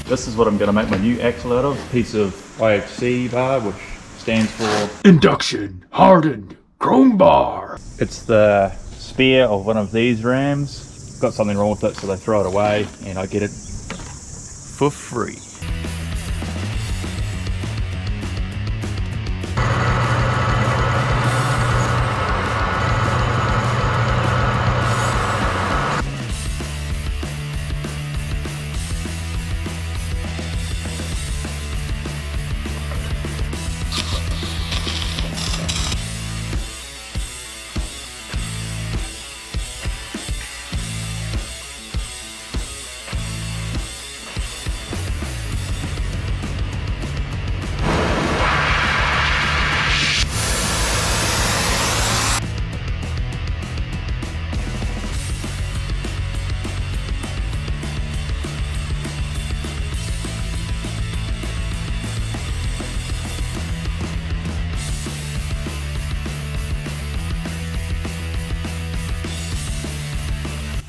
This is what I'm going to make my new axle out of. A piece of IHC bar, which stands for Induction Hardened Chrome Bar. It's the spare of one of these rams. Got something wrong with it, so they throw it away and I get it for free.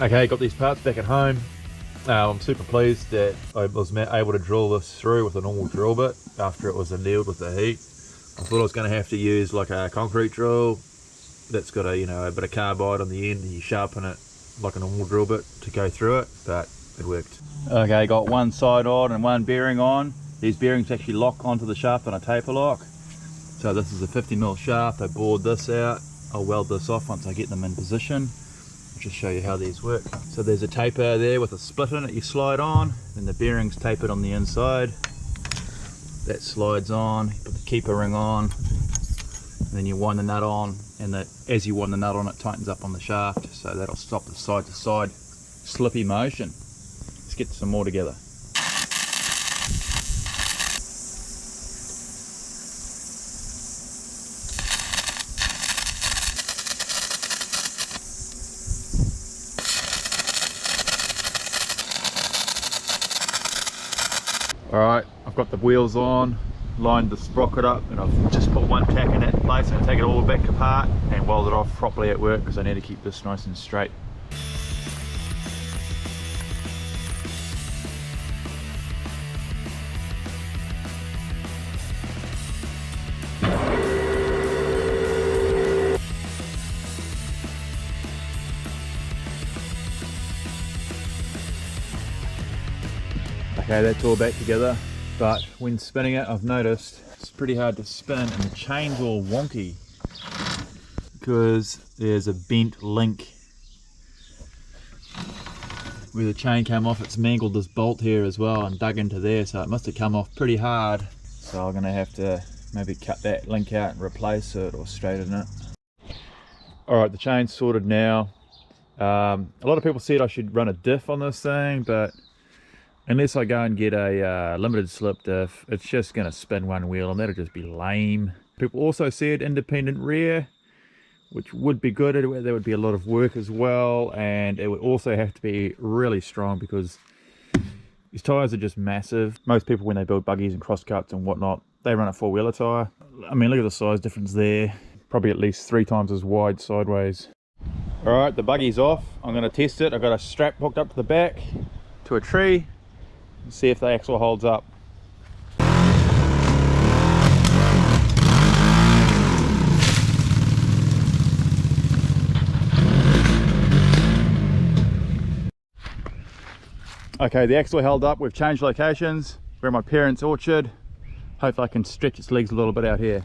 Okay, got these parts back at home. I'm super pleased that I was able to drill this through with a normal drill bit after it was annealed with the heat. I thought I was going to have to use like a concrete drill that's got a bit of carbide on the end, and you sharpen it like a normal drill bit to go through it, but it worked. Okay, got one side on and one bearing on. These bearings actually lock onto the shaft on a taper lock. So this is a 50mm shaft. I bored this out. I'll weld this off once I get them in position. I'll just show you how these work. So there's a taper there with a split in it you slide on, and the bearings tapered on the inside. That slides on, you put the keeper ring on, and then you wind the nut on, and as you wind the nut on, it tightens up on the shaft, so that'll stop the side to side slippy motion. Let's get some more together. Alright, I've got the wheels on, lined the sprocket up, and I've just put one tack in that place and take it all back apart and weld it off properly at work because I need to keep this nice and straight. Okay, that's all back together, but when spinning it, I've noticed it's pretty hard to spin and the chain's all wonky because there's a bent link where the chain came off. It's mangled this bolt here as well and dug into there, so it must have come off pretty hard. So I'm gonna have to maybe cut that link out and replace it or straighten it. Alright, the chain's sorted now. A lot of people said I should run a diff on this thing, but unless I go and get a limited slip diff, it's just going to spin one wheel and that'll just be lame. People also said independent rear, which would be good. There would be a lot of work as well, and it would also have to be really strong because these tyres are just massive. Most people, when they build buggies and crosscuts and whatnot, they run a four-wheeler tyre. I mean, look at the size difference there. Probably at least 3 times as wide sideways. Alright, the buggy's off. I'm going to test it. I've got a strap hooked up to the back to a tree. See if the axle holds up. Okay, the axle held up. We've changed locations. We're at my parents' orchard. Hopefully I can stretch its legs a little bit out here.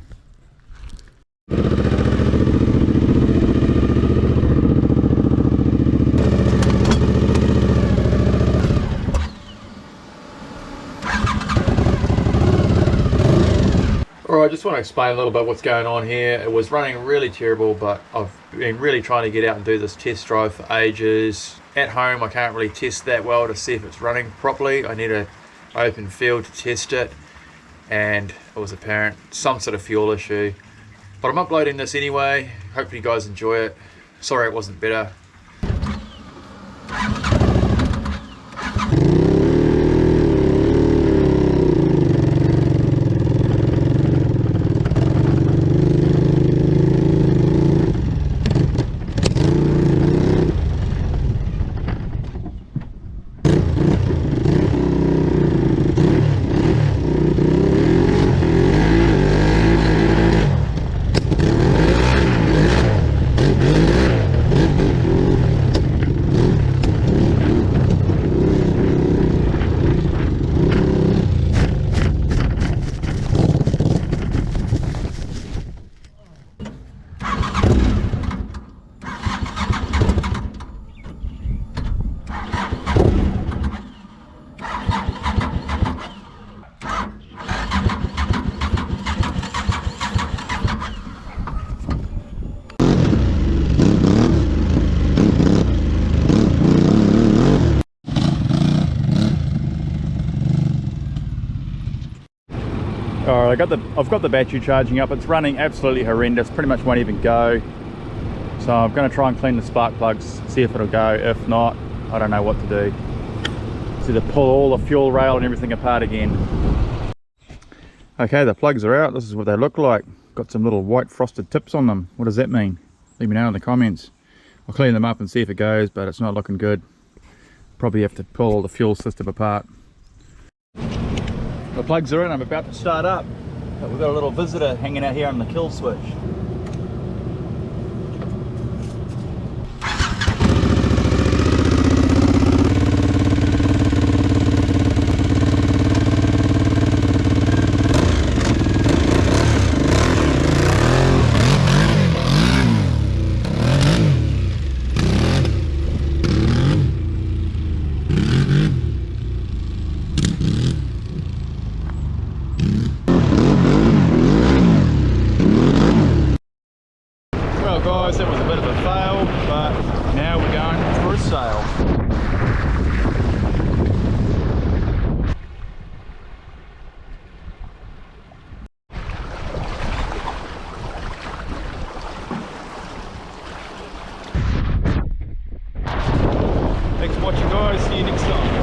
Alright, I just want to explain a little bit what's going on here. It was running really terrible, but I've been really trying to get out and do this test drive for ages. At home I can't really test that well to see if it's running properly. I need an open field to test it, and it was apparent some sort of fuel issue. But I'm uploading this anyway. Hopefully you guys enjoy it. Sorry it wasn't better. Alright, I've got the battery charging up. It's running absolutely horrendous, pretty much won't even go. So I'm going to try and clean the spark plugs, see if it'll go. If not, I don't know what to do. It's either pull all the fuel rail and everything apart again. Okay, the plugs are out. This is what they look like. Got some little white frosted tips on them. What does that mean? Let me know in the comments. I'll clean them up and see if it goes, but it's not looking good. Probably have to pull all the fuel system apart. The plugs are in, I'm about to start up. But we've got a little visitor hanging out here on the kill switch. Well guys, that was a bit of a fail, but now we're going for a sail. Thanks for watching guys, see you next time.